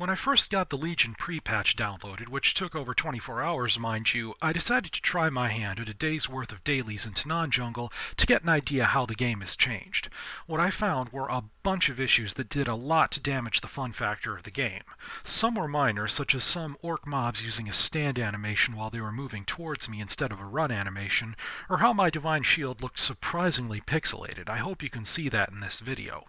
When I first got the Legion pre-patch downloaded, which took over 24 hours, mind you, I decided to try my hand at a day's worth of dailies into non-jungle to get an idea how the game has changed. What I found were a bunch of issues that did a lot to damage the fun factor of the game. Some were minor, such as some orc mobs using a stand animation while they were moving towards me instead of a run animation, or how my divine shield looked surprisingly pixelated. I hope you can see that in this video.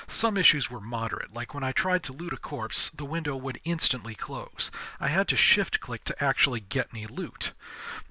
Some issues were moderate, like when I tried to loot a corpse, the window would instantly close. I had to shift-click to actually get any loot.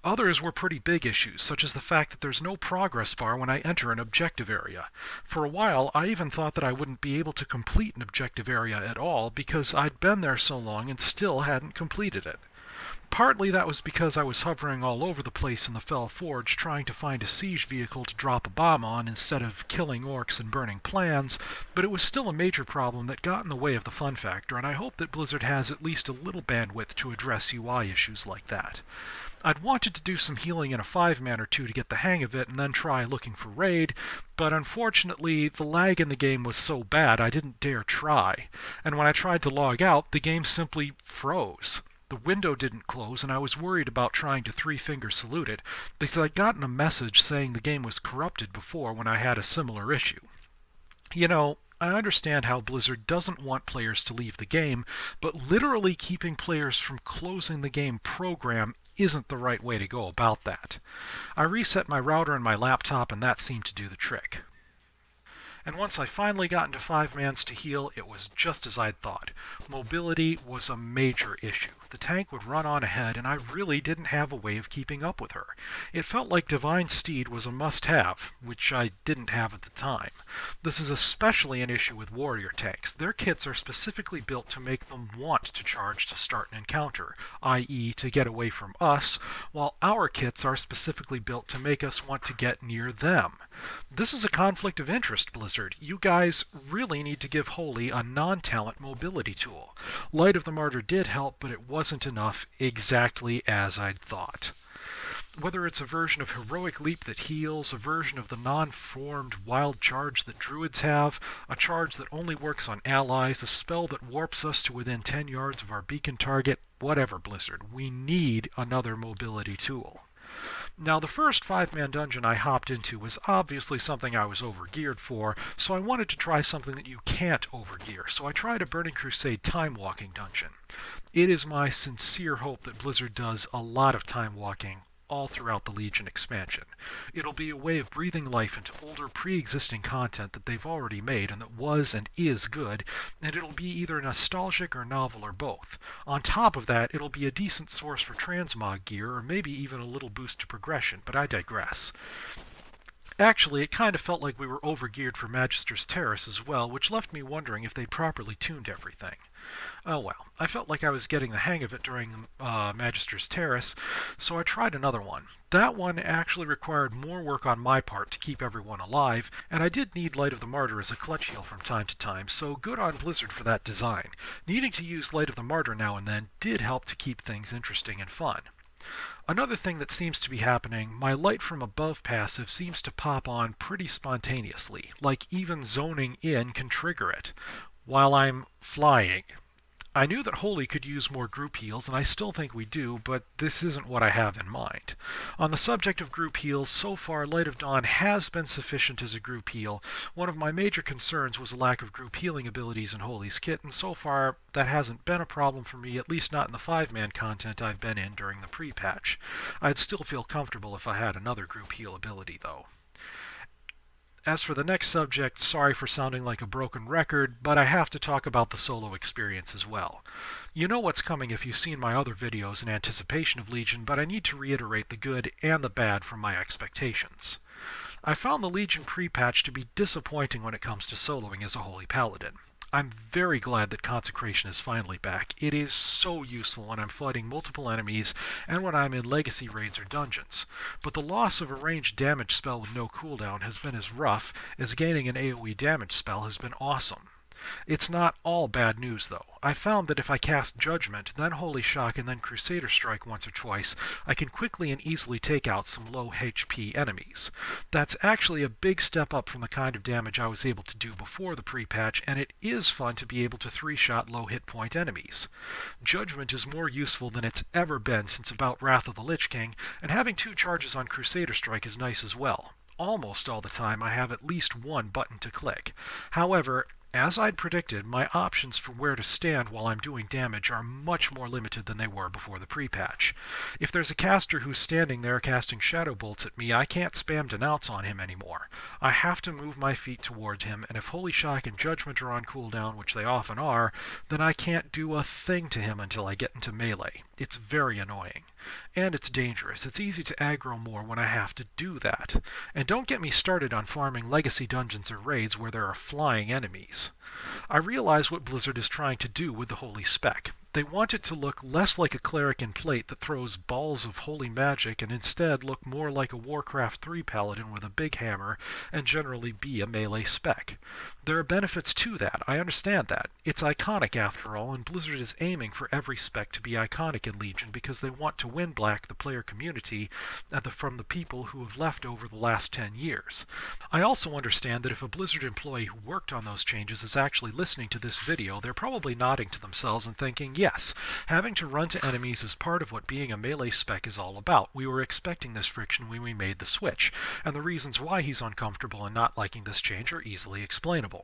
Others were pretty big issues, such as the fact that there's no progress bar when I enter an objective area. For a while, I even thought that I wouldn't be able to complete an objective area at all because I'd been there so long and still hadn't completed it. Partly that was because I was hovering all over the place in the Fell Forge trying to find a siege vehicle to drop a bomb on instead of killing orcs and burning plans, but it was still a major problem that got in the way of the fun factor, and I hope that Blizzard has at least a little bandwidth to address UI issues like that. I'd wanted to do some healing in a 5-man or 2 to get the hang of it and then try looking for raid, but unfortunately the lag in the game was so bad I didn't dare try, and when I tried to log out, the game simply froze. The window didn't close, and I was worried about trying to three-finger salute it, because I'd gotten a message saying the game was corrupted before when I had a similar issue. You know, I understand how Blizzard doesn't want players to leave the game, but literally keeping players from closing the game program isn't the right way to go about that. I reset my router and my laptop, and that seemed to do the trick. And once I finally got into 5-mans to heal, it was just as I'd thought. Mobility was a major issue. The tank would run on ahead, and I really didn't have a way of keeping up with her. It felt like Divine Steed was a must-have, which I didn't have at the time. This is especially an issue with warrior tanks. Their kits are specifically built to make them want to charge to start an encounter, i.e. to get away from us, while our kits are specifically built to make us want to get near them. This is a conflict of interest, Blizzard. You guys really need to give Holy a non-talent mobility tool. Light of the Martyr did help, but it wasn't enough, exactly as I'd thought. Whether it's a version of Heroic Leap that heals, a version of the non-formed Wild Charge that Druids have, a charge that only works on allies, a spell that warps us to within 10 yards of our beacon target, whatever, Blizzard, we need another mobility tool. Now, the first 5-man dungeon I hopped into was obviously something I was overgeared for, so I wanted to try something that you can't overgear, so I tried a Burning Crusade time-walking dungeon. It is my sincere hope that Blizzard does a lot of time-walking all throughout the Legion expansion. It'll be a way of breathing life into older pre-existing content that they've already made and that was and is good, and it'll be either nostalgic or novel or both. On top of that, it'll be a decent source for transmog gear or maybe even a little boost to progression, but I digress. Actually, it kind of felt like we were overgeared for Magister's Terrace as well, which left me wondering if they'd properly tuned everything. Oh well, I felt like I was getting the hang of it during Magister's Terrace, so I tried another one. That one actually required more work on my part to keep everyone alive, and I did need Light of the Martyr as a clutch heal from time to time, so good on Blizzard for that design. Needing to use Light of the Martyr now and then did help to keep things interesting and fun. Another thing that seems to be happening, my Light from Above passive seems to pop on pretty spontaneously, like even zoning in can trigger it, while I'm flying. I knew that Holy could use more group heals, and I still think we do, but this isn't what I have in mind. On the subject of group heals, so far Light of Dawn has been sufficient as a group heal. One of my major concerns was a lack of group healing abilities in Holy's kit, and so far that hasn't been a problem for me, at least not in the 5-man content I've been in during the pre-patch. I'd still feel comfortable if I had another group heal ability, though. As for the next subject, sorry for sounding like a broken record, but I have to talk about the solo experience as well. You know what's coming if you've seen my other videos in anticipation of Legion, but I need to reiterate the good and the bad from my expectations. I found the Legion pre-patch to be disappointing when it comes to soloing as a Holy Paladin. I'm very glad that Consecration is finally back. It is so useful when I'm fighting multiple enemies and when I'm in legacy raids or dungeons. But the loss of a ranged damage spell with no cooldown has been as rough as gaining an AoE damage spell has been awesome. It's not all bad news, though. I found that if I cast Judgment, then Holy Shock, and then Crusader Strike once or twice, I can quickly and easily take out some low HP enemies. That's actually a big step up from the kind of damage I was able to do before the pre-patch, and it is fun to be able to three-shot low hit point enemies. Judgment is more useful than it's ever been since about Wrath of the Lich King, and having 2 charges on Crusader Strike is nice as well. Almost all the time I have at least one button to click. However, as I'd predicted, my options for where to stand while I'm doing damage are much more limited than they were before the pre-patch. If there's a caster who's standing there casting shadow bolts at me, I can't spam Denounce on him anymore. I have to move my feet toward him, and if Holy Shock and Judgment are on cooldown, which they often are, then I can't do a thing to him until I get into melee. It's very annoying. And it's dangerous. It's easy to aggro more when I have to do that. And don't get me started on farming legacy dungeons or raids where there are flying enemies. I realize what Blizzard is trying to do with the Holy Spec. They want it to look less like a cleric in plate that throws balls of holy magic and instead look more like a Warcraft 3 paladin with a big hammer and generally be a melee spec. There are benefits to that, I understand that. It's iconic after all, and Blizzard is aiming for every spec to be iconic in Legion because they want to win back the player community from the people who have left over the last 10 years. I also understand that if a Blizzard employee who worked on those changes is actually listening to this video, they're probably nodding to themselves and thinking, yes, having to run to enemies is part of what being a melee spec is all about. We were expecting this friction when we made the switch, and the reasons why he's uncomfortable and not liking this change are easily explainable.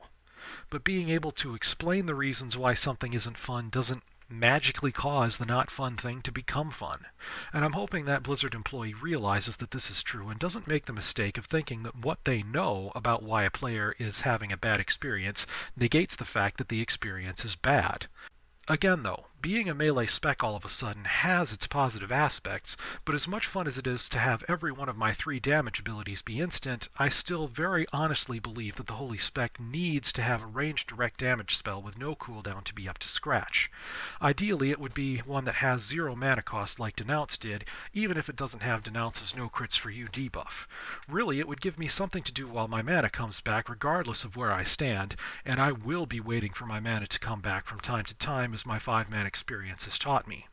But being able to explain the reasons why something isn't fun doesn't magically cause the not fun thing to become fun. And I'm hoping that Blizzard employee realizes that this is true and doesn't make the mistake of thinking that what they know about why a player is having a bad experience negates the fact that the experience is bad. Again though, being a melee spec all of a sudden has its positive aspects, but as much fun as it is to have every one of my 3 damage abilities be instant, I still very honestly believe that the Holy Spec needs to have a ranged direct damage spell with no cooldown to be up to scratch. Ideally it would be one that has 0 mana cost like Denounce did, even if it doesn't have Denounce's no crits for you debuff. Really, it would give me something to do while my mana comes back regardless of where I stand, and I will be waiting for my mana to come back from time to time as my 5-man experience has taught me.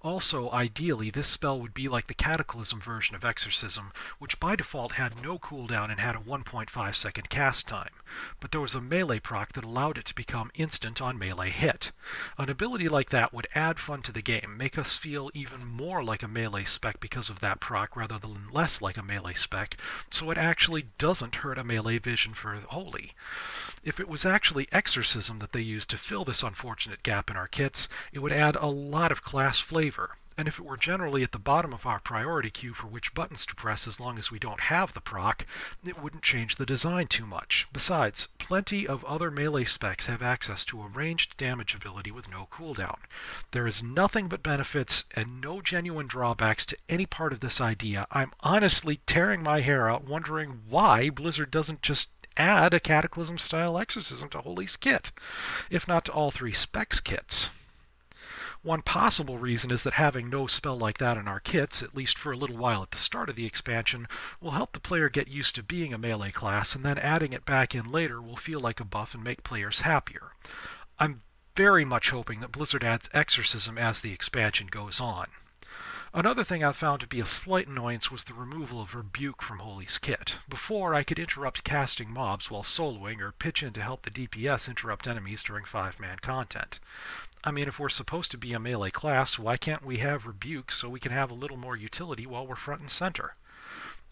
Also, ideally, this spell would be like the Cataclysm version of Exorcism, which by default had no cooldown and had a 1.5 second cast time, but there was a melee proc that allowed it to become instant on melee hit. An ability like that would add fun to the game, make us feel even more like a melee spec because of that proc rather than less like a melee spec, so it actually doesn't hurt a melee vision for Holy. If it was actually Exorcism that they used to fill this unfortunate gap in our kits, it would add a lot of class flavor. And if it were generally at the bottom of our priority queue for which buttons to press as long as we don't have the proc, it wouldn't change the design too much. Besides, plenty of other melee specs have access to a ranged damage ability with no cooldown. There is nothing but benefits and no genuine drawbacks to any part of this idea. I'm honestly tearing my hair out wondering why Blizzard doesn't just add a Cataclysm-style Exorcism to Holy's kit, if not to all 3 specs kits. One possible reason is that having no spell like that in our kits, at least for a little while at the start of the expansion, will help the player get used to being a melee class, and then adding it back in later will feel like a buff and make players happier. I'm very much hoping that Blizzard adds Exorcism as the expansion goes on. Another thing I found to be a slight annoyance was the removal of Rebuke from Holy's kit. Before, I could interrupt casting mobs while soloing or pitch in to help the DPS interrupt enemies during 5-man content. I mean, if we're supposed to be a melee class, why can't we have Rebuke so we can have a little more utility while we're front and center?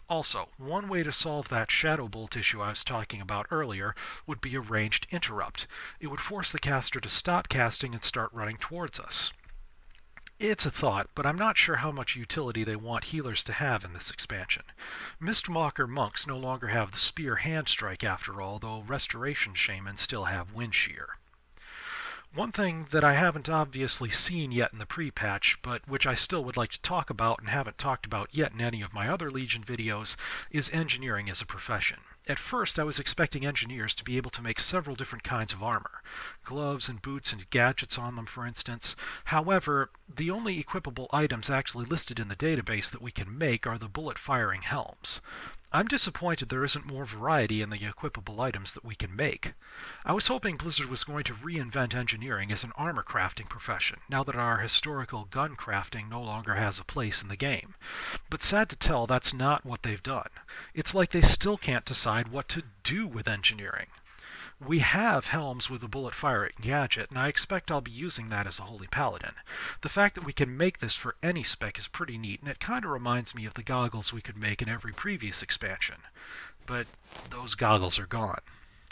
Also, one way to solve that Shadow Bolt issue I was talking about earlier would be a ranged interrupt. It would force the caster to stop casting and start running towards us. It's a thought, but I'm not sure how much utility they want healers to have in this expansion. Mistwalker monks no longer have the spear hand strike after all, though restoration shamans still have wind shear. One thing that I haven't obviously seen yet in the pre-patch, but which I still would like to talk about and haven't talked about yet in any of my other Legion videos, is engineering as a profession. At first, I was expecting engineers to be able to make several different kinds of armor. Gloves and boots and gadgets on them, for instance. However, the only equipable items actually listed in the database that we can make are the bullet-firing helms. I'm disappointed there isn't more variety in the equipable items that we can make. I was hoping Blizzard was going to reinvent engineering as an armor crafting profession, now that our historical gun crafting no longer has a place in the game. But sad to tell, that's not what they've done. It's like they still can't decide what to do with engineering. We have helms with a bullet firing gadget, and I expect I'll be using that as a holy paladin. The fact that we can make this for any spec is pretty neat, and it kinda reminds me of the goggles we could make in every previous expansion. But those goggles are gone.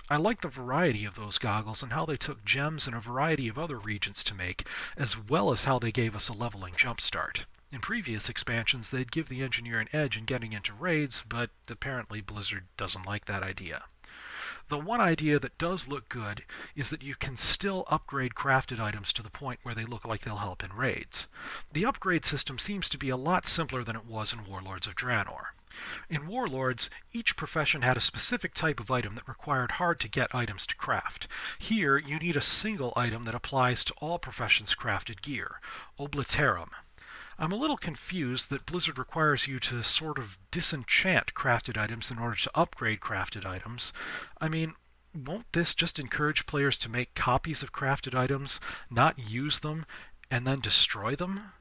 I like the variety of those goggles and how they took gems and a variety of other regions to make, as well as how they gave us a leveling jumpstart. In previous expansions, they'd give the engineer an edge in getting into raids, but apparently Blizzard doesn't like that idea. The one idea that does look good is that you can still upgrade crafted items to the point where they look like they'll help in raids. The upgrade system seems to be a lot simpler than it was in Warlords of Draenor. In Warlords, each profession had a specific type of item that required hard-to-get items to craft. Here, you need a single item that applies to all professions' crafted gear, Obliterum. I'm a little confused that Blizzard requires you to sort of disenchant crafted items in order to upgrade crafted items. I mean, won't this just encourage players to make copies of crafted items, not use them, and then destroy them?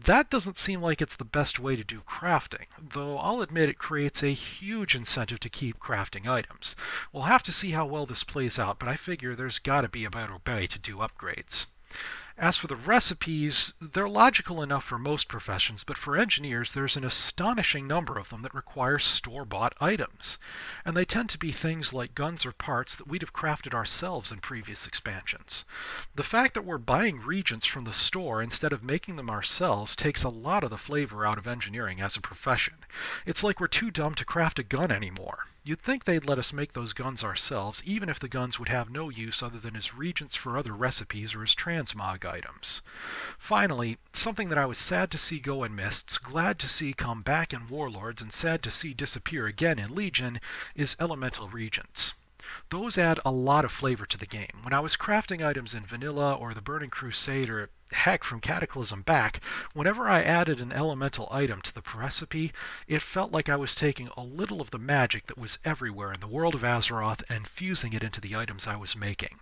That doesn't seem like it's the best way to do crafting, though I'll admit it creates a huge incentive to keep crafting items. We'll have to see how well this plays out, but I figure there's gotta be a better way to do upgrades. As for the recipes, they're logical enough for most professions, but for engineers there's an astonishing number of them that require store-bought items. And they tend to be things like guns or parts that we'd have crafted ourselves in previous expansions. The fact that we're buying reagents from the store instead of making them ourselves takes a lot of the flavor out of engineering as a profession. It's like we're too dumb to craft a gun anymore. You'd think they'd let us make those guns ourselves, even if the guns would have no use other than as reagents for other recipes or as transmog items. Finally, something that I was sad to see go in Mists, glad to see come back in Warlords, and sad to see disappear again in Legion, is elemental reagents. Those add a lot of flavor to the game. When I was crafting items in Vanilla or the Burning Crusade or heck from Cataclysm back, whenever I added an elemental item to the recipe, it felt like I was taking a little of the magic that was everywhere in the world of Azeroth and infusing it into the items I was making.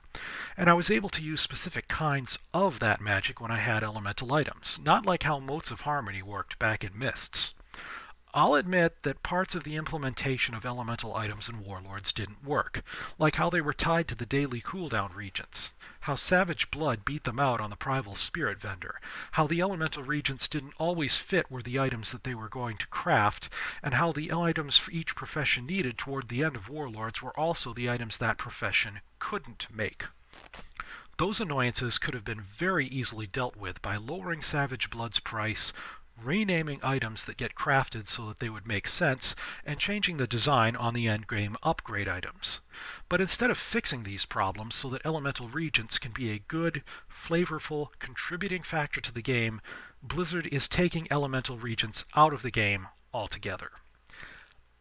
And I was able to use specific kinds of that magic when I had elemental items, not like how Motes of Harmony worked back in Mists. I'll admit that parts of the implementation of elemental items in Warlords didn't work, like how they were tied to the daily cooldown regents, how Savage Blood beat them out on the Prival Spirit vendor, how the elemental regents didn't always fit were the items that they were going to craft, and how the items for each profession needed toward the end of Warlords were also the items that profession couldn't make. Those annoyances could have been very easily dealt with by lowering Savage Blood's price, renaming items that get crafted so that they would make sense, and changing the design on the endgame upgrade items. But instead of fixing these problems so that elemental regents can be a good, flavorful, contributing factor to the game, Blizzard is taking elemental regents out of the game altogether.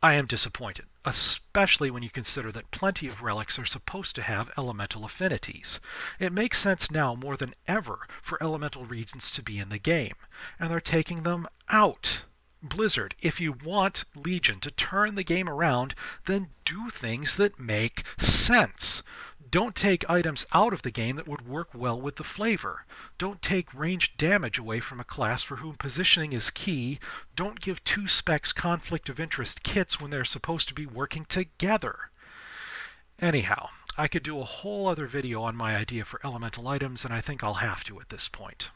I am disappointed, especially when you consider that plenty of relics are supposed to have elemental affinities. It makes sense now more than ever for elemental regents to be in the game, and they're taking them out. Blizzard, if you want Legion to turn the game around, then do things that make sense. Don't take items out of the game that would work well with the flavor. Don't take ranged damage away from a class for whom positioning is key. Don't give two specs conflict of interest kits when they're supposed to be working together. Anyhow, I could do a whole other video on my idea for elemental items, and I think I'll have to at this point.